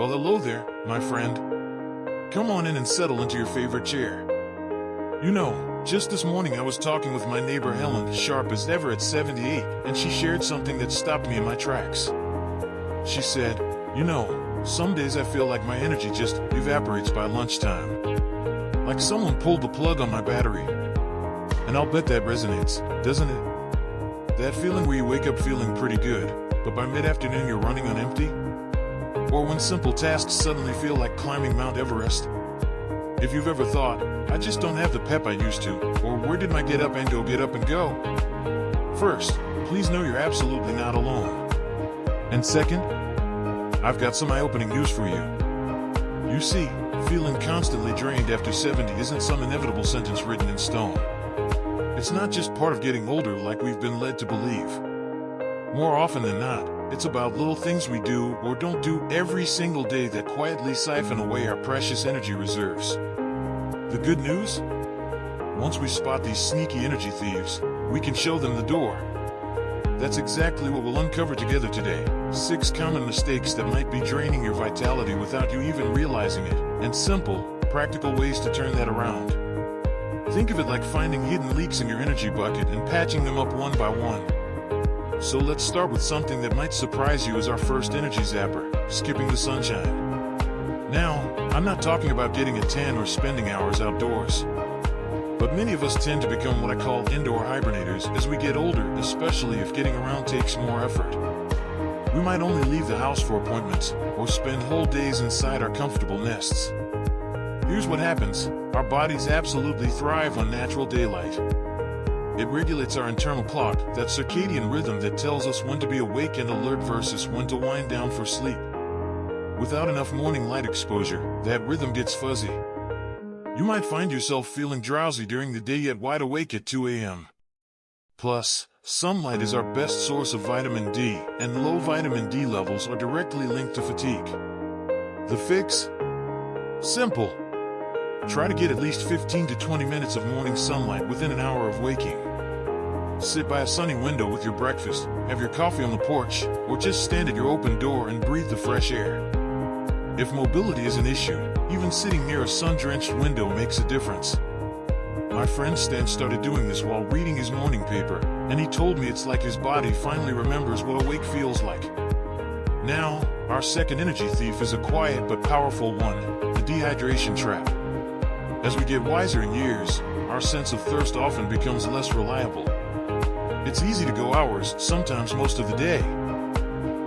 Well, hello there, my friend. Come on in and settle into your favorite chair. You know, just this morning I was talking with my neighbor Helen, sharp as ever at 78, and she shared something that stopped me in my tracks. She said, you know, some days I feel like my energy just evaporates by lunchtime. Like someone pulled the plug on my battery. And I'll bet that resonates, doesn't it? That feeling where you wake up feeling pretty good, but by mid-afternoon you're running on empty? Or when simple tasks suddenly feel like climbing Mount Everest? If you've ever thought, I just don't have the pep I used to, or where did my get up and go? First, please know you're absolutely not alone. And second, I've got some eye-opening news for you. You see, feeling constantly drained after 70 isn't some inevitable sentence written in stone. It's not just part of getting older like we've been led to believe. More often than not, it's about little things we do or don't do every single day that quietly siphon away our precious energy reserves. The good news? Once we spot these sneaky energy thieves, we can show them the door. That's exactly what we'll uncover together today. 6 common mistakes that might be draining your vitality without you even realizing it, and simple, practical ways to turn that around. Think of it like finding hidden leaks in your energy bucket and patching them up one by one. So let's start with something that might surprise you as our first energy zapper, skipping the sunshine. Now, I'm not talking about getting a tan or spending hours outdoors. But many of us tend to become what I call indoor hibernators as we get older, especially if getting around takes more effort. We might only leave the house for appointments, or spend whole days inside our comfortable nests. Here's what happens. Our bodies absolutely thrive on natural daylight. It regulates our internal clock, that circadian rhythm that tells us when to be awake and alert versus when to wind down for sleep. Without enough morning light exposure, that rhythm gets fuzzy. You might find yourself feeling drowsy during the day yet wide awake at 2 a.m. Plus, sunlight is our best source of vitamin D, and low vitamin D levels are directly linked to fatigue. The fix? Simple. Try to get at least 15 to 20 minutes of morning sunlight within an hour of waking. Sit by a sunny window with your breakfast, have your coffee on the porch, or just stand at your open door and breathe the fresh air. If mobility is an issue, even sitting near a sun-drenched window makes a difference. My friend Stan started doing this while reading his morning paper, and he told me it's like his body finally remembers what awake feels like. Now, our second energy thief is a quiet but powerful one, the dehydration trap. As we get wiser in years, our sense of thirst often becomes less reliable. It's easy to go hours, sometimes most of the day,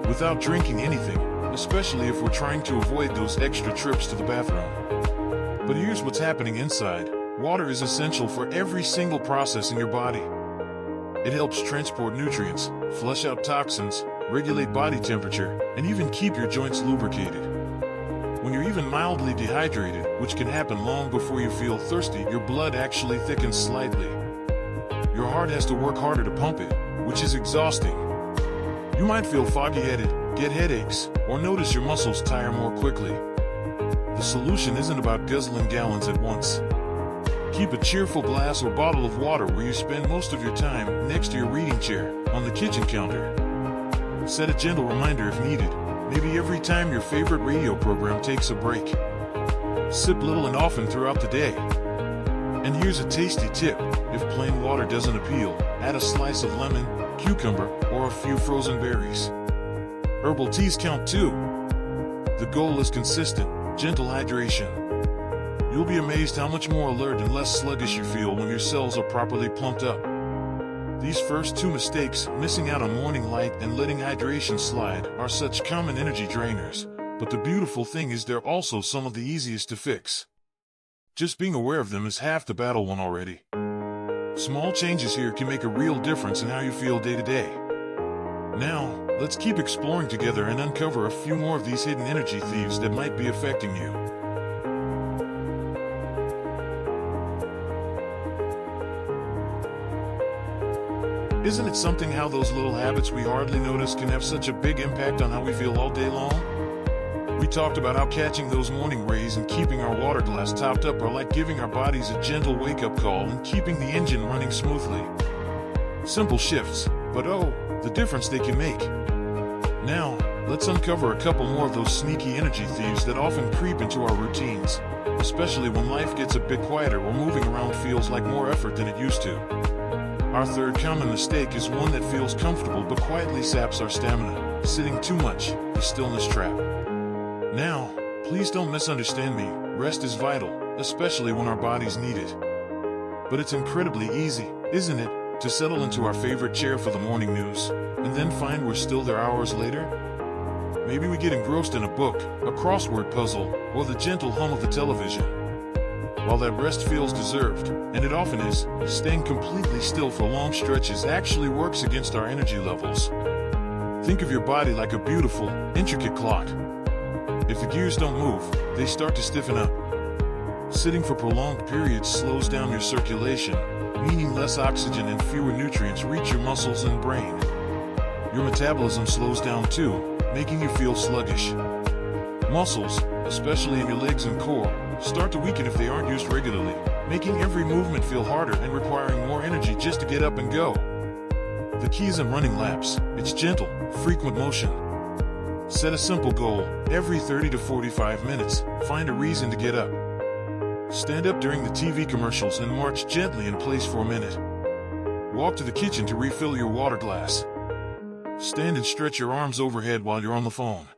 without drinking anything, especially if we're trying to avoid those extra trips to the bathroom. But here's what's happening inside. Water is essential for every single process in your body. It helps transport nutrients, flush out toxins, regulate body temperature, and even keep your joints lubricated. When you're even mildly dehydrated, which can happen long before you feel thirsty, your blood actually thickens slightly. Your heart has to work harder to pump it, which is exhausting. You might feel foggy-headed, get headaches, or notice your muscles tire more quickly. The solution isn't about guzzling gallons at once. Keep a cheerful glass or bottle of water where you spend most of your time, next to your reading chair, on the kitchen counter. Set a gentle reminder if needed, maybe every time your favorite radio program takes a break. Sip little and often throughout the day. And here's a tasty tip: if plain water doesn't appeal, add a slice of lemon, cucumber, or a few frozen berries. Herbal teas count too. The goal is consistent, gentle hydration. You'll be amazed how much more alert and less sluggish you feel when your cells are properly plumped up. These first 2 mistakes, missing out on morning light and letting hydration slide, are such common energy drainers, but the beautiful thing is they're also some of the easiest to fix. Just being aware of them is half the battle won already. Small changes here can make a real difference in how you feel day to day. Now, let's keep exploring together and uncover a few more of these hidden energy thieves that might be affecting you. Isn't it something how those little habits we hardly notice can have such a big impact on how we feel all day long? We talked about how catching those morning rays and keeping our water glass topped up are like giving our bodies a gentle wake-up call and keeping the engine running smoothly. Simple shifts, but oh, the difference they can make. Now, let's uncover a couple more of those sneaky energy thieves that often creep into our routines, especially when life gets a bit quieter or moving around feels like more effort than it used to. Our third common mistake is one that feels comfortable but quietly saps our stamina: sitting too much, the stillness trap. Now, please don't misunderstand me, rest is vital, especially when our bodies need it. But it's incredibly easy, isn't it, to settle into our favorite chair for the morning news, and then find we're still there hours later? Maybe we get engrossed in a book, a crossword puzzle, or the gentle hum of the television. While that rest feels deserved, and it often is, staying completely still for long stretches actually works against our energy levels. Think of your body like a beautiful, intricate clock. If the gears don't move, they start to stiffen up. Sitting for prolonged periods slows down your circulation, meaning less oxygen and fewer nutrients reach your muscles and brain. Your metabolism slows down too, making you feel sluggish. Muscles, especially in your legs and core, start to weaken if they aren't used regularly, making every movement feel harder and requiring more energy just to get up and go. The key isn't running laps, it's gentle, frequent motion. Set a simple goal: every 30 to 45 minutes, find a reason to get up. Stand up during the TV commercials and march gently in place for a minute. Walk to the kitchen to refill your water glass. Stand and stretch your arms overhead while you're on the phone.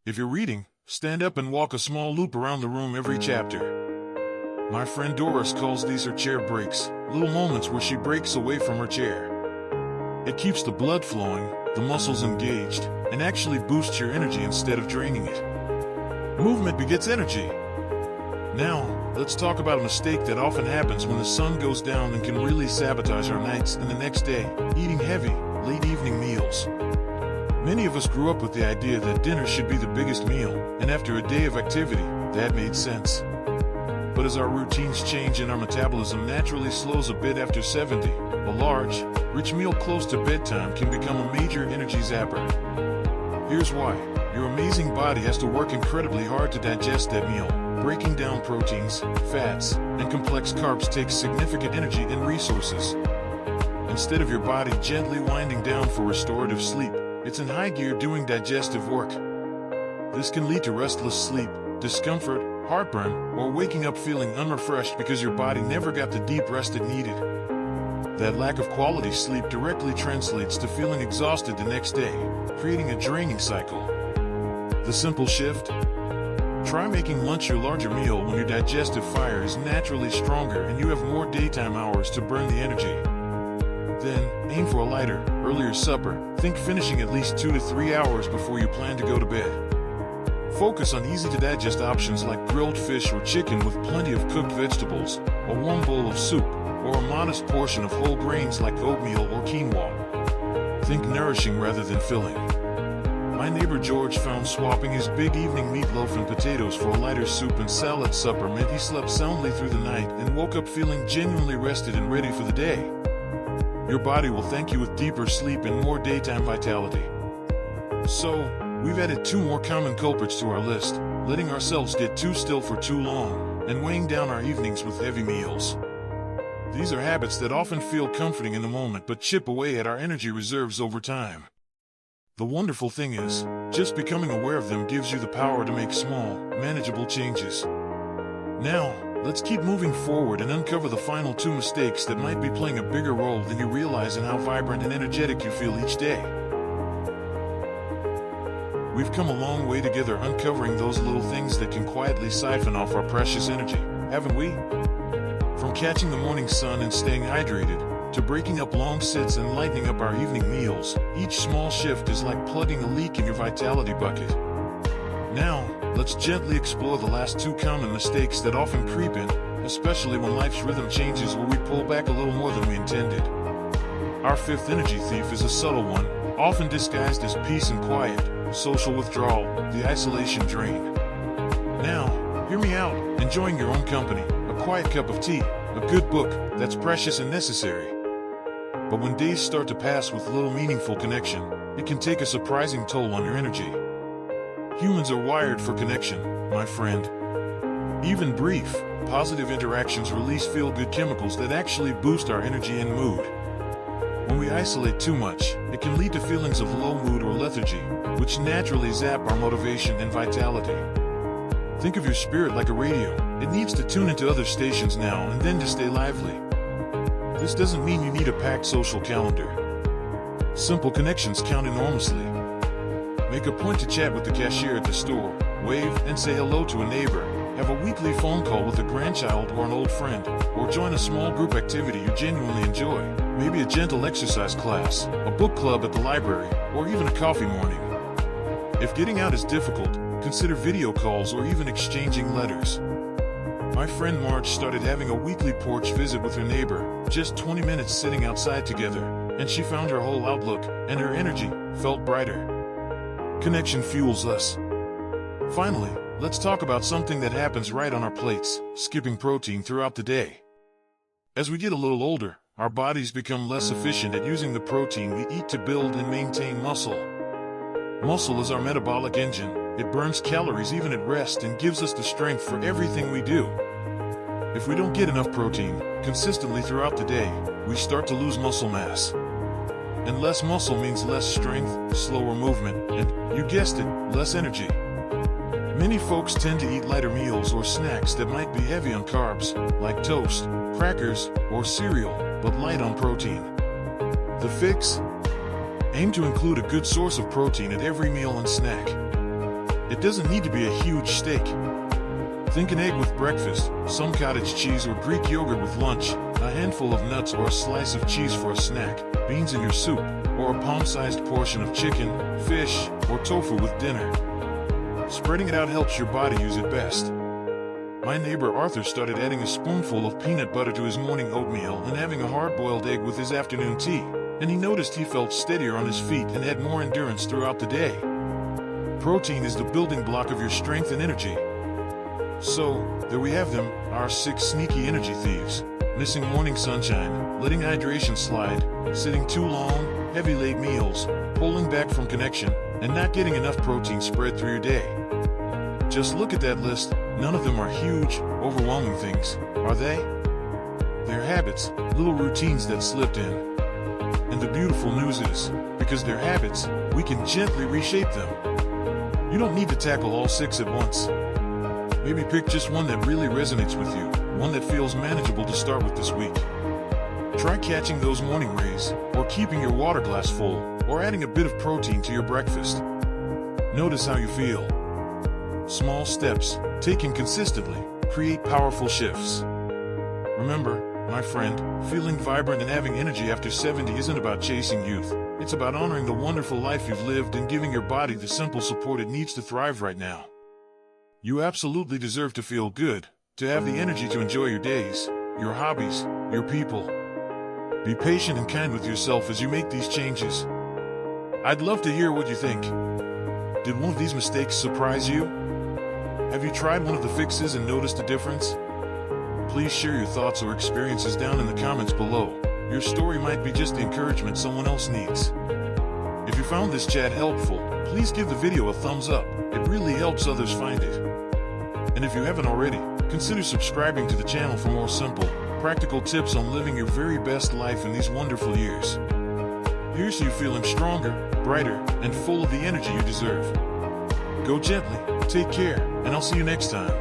If you're reading, stand up and walk a small loop around the room every chapter. My friend Doris calls these her chair breaks, little moments where she breaks away from her chair. It keeps the blood flowing, the muscles engaged, and actually boosts your energy instead of draining it. Movement begets energy. Now, let's talk about a mistake that often happens when the sun goes down and can really sabotage our nights and the next day: eating heavy, late evening meals. Many of us grew up with the idea that dinner should be the biggest meal, and after a day of activity, that made sense. But as our routines change and our metabolism naturally slows a bit after 70, a large, rich meal close to bedtime can become a major energy zapper. Here's why. Your amazing body has to work incredibly hard to digest that meal. Breaking down proteins, fats, and complex carbs takes significant energy and resources. Instead of your body gently winding down for restorative sleep, it's in high gear doing digestive work. This can lead to restless sleep, discomfort, heartburn, or waking up feeling unrefreshed because your body never got the deep rest it needed. That lack of quality sleep directly translates to feeling exhausted the next day, creating a draining cycle. The simple shift? Try making lunch your larger meal when your digestive fire is naturally stronger and you have more daytime hours to burn the energy. Then, aim for a lighter, earlier supper. Think finishing at least 2 to 3 hours before you plan to go to bed. Focus on easy-to-digest options like grilled fish or chicken with plenty of cooked vegetables, a warm bowl of soup, or a modest portion of whole grains like oatmeal or quinoa. Think nourishing rather than filling. My neighbor George found swapping his big evening meatloaf and potatoes for a lighter soup and salad supper meant he slept soundly through the night and woke up feeling genuinely rested and ready for the day. Your body will thank you with deeper sleep and more daytime vitality. So, we've added 2 more common culprits to our list: letting ourselves get too still for too long, and weighing down our evenings with heavy meals. These are habits that often feel comforting in the moment but chip away at our energy reserves over time. The wonderful thing is, just becoming aware of them gives you the power to make small, manageable changes. Now, let's keep moving forward and uncover the final 2 mistakes that might be playing a bigger role than you realize in how vibrant and energetic you feel each day. We've come a long way together uncovering those little things that can quietly siphon off our precious energy, haven't we? From catching the morning sun and staying hydrated, to breaking up long sits and lightening up our evening meals, each small shift is like plugging a leak in your vitality bucket. Now, let's gently explore the last 2 common mistakes that often creep in, especially when life's rhythm changes or we pull back a little more than we intended. Our 5th energy thief is a subtle one, often disguised as peace and quiet: social withdrawal, the isolation drain. Now, hear me out, enjoying your own company, a quiet cup of tea, a good book, that's precious and necessary. But when days start to pass with little meaningful connection, it can take a surprising toll on your energy. Humans are wired for connection, my friend. Even brief, positive interactions release feel-good chemicals that actually boost our energy and mood. When When we isolate too much, it can lead to feelings of low mood or lethargy, which naturally zap our motivation and vitality. Think of your spirit like a radio. It needs to tune into other stations now and then to stay lively. This doesn't mean you need a packed social calendar. Simple connections count enormously. Make a point to chat with the cashier at the store, wave and say hello to a neighbor, have a weekly phone call with a grandchild or an old friend, or join a small group activity you genuinely enjoy. Maybe a gentle exercise class, a book club at the library, or even a coffee morning. If getting out is difficult, consider video calls or even exchanging letters. My friend Marge started having a weekly porch visit with her neighbor, just 20 minutes sitting outside together, and she found her whole outlook and her energy felt brighter. Connection fuels us. Finally, let's talk about something that happens right on our plates: skipping protein throughout the day. As we get a little older, our bodies become less efficient at using the protein we eat to build and maintain muscle. Muscle is our metabolic engine. It burns calories even at rest and gives us the strength for everything we do. If we don't get enough protein consistently throughout the day, we start to lose muscle mass. And less muscle means less strength, slower movement, and, you guessed it, less energy. Many folks tend to eat lighter meals or snacks that might be heavy on carbs, like toast, crackers, or cereal, but light on protein. The fix? Aim to include a good source of protein at every meal and snack. It doesn't need to be a huge steak. Think an egg with breakfast, some cottage cheese or Greek yogurt with lunch, a handful of nuts or a slice of cheese for a snack, beans in your soup, or a palm-sized portion of chicken, fish, or tofu with dinner. Spreading it out helps your body use it best. My neighbor Arthur started adding a spoonful of peanut butter to his morning oatmeal and having a hard-boiled egg with his afternoon tea, and he noticed he felt steadier on his feet and had more endurance throughout the day. Protein is the building block of your strength and energy. So, there we have them, our 6 sneaky energy thieves. Missing morning sunshine, letting hydration slide, sitting too long, heavy late meals, pulling back from connection, and not getting enough protein spread through your day. Just look at that list. None of them are huge, overwhelming things, are they? They're habits, little routines that slipped in. And the beautiful news is, because they're habits, we can gently reshape them. You don't need to tackle all 6 at once. Maybe pick just one that really resonates with you, one that feels manageable to start with this week. Try catching those morning rays, or keeping your water glass full, or adding a bit of protein to your breakfast. Notice how you feel. Small steps, taken consistently, create powerful shifts. Remember, my friend, feeling vibrant and having energy after 70 isn't about chasing youth. It's about honoring the wonderful life you've lived and giving your body the simple support it needs to thrive right now. You absolutely deserve to feel good, to have the energy to enjoy your days, your hobbies, your people. Be patient and kind with yourself as you make these changes. I'd love to hear what you think. Did one of these mistakes surprise you? Have you tried one of the fixes and noticed a difference? Please share your thoughts or experiences down in the comments below. Your story might be just the encouragement someone else needs. If you found this chat helpful, please give the video a thumbs up. It really helps others find it. And if you haven't already, consider subscribing to the channel for more simple, practical tips on living your very best life in these wonderful years. Here's to you feeling stronger, brighter, and full of the energy you deserve. Go gently, take care, and I'll see you next time.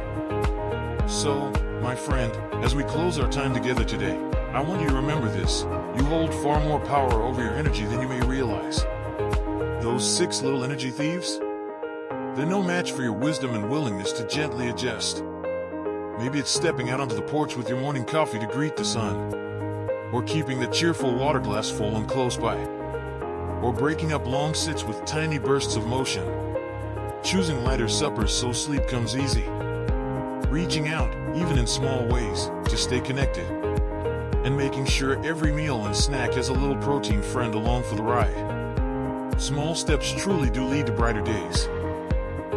So, my friend, as we close our time together today, I want you to remember this: you hold far more power over your energy than you may realize. Those 6 little energy thieves? They're no match for your wisdom and willingness to gently adjust. Maybe it's stepping out onto the porch with your morning coffee to greet the sun, or keeping the cheerful water glass full and close by, or breaking up long sits with tiny bursts of motion, choosing lighter suppers so sleep comes easy, reaching out, even in small ways, to stay connected, and making sure every meal and snack has a little protein friend along for the ride. Small steps truly do lead to brighter days.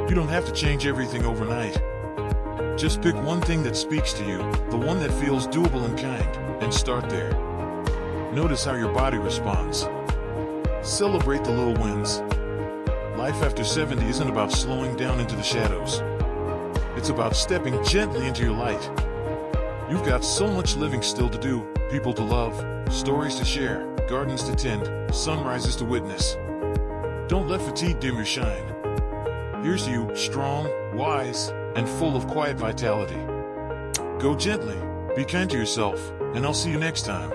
You don't have to change everything overnight. Just pick one thing that speaks to you, the one that feels doable and kind, and start there. Notice how your body responds. Celebrate the little wins. Life after 70 isn't about slowing down into the shadows. It's about stepping gently into your light. You've got so much living still to do, people to love, stories to share, gardens to tend, sunrises to witness. Don't let fatigue dim your shine. Here's to you, strong, wise, and full of quiet vitality. Go gently, be kind to yourself, and I'll see you next time.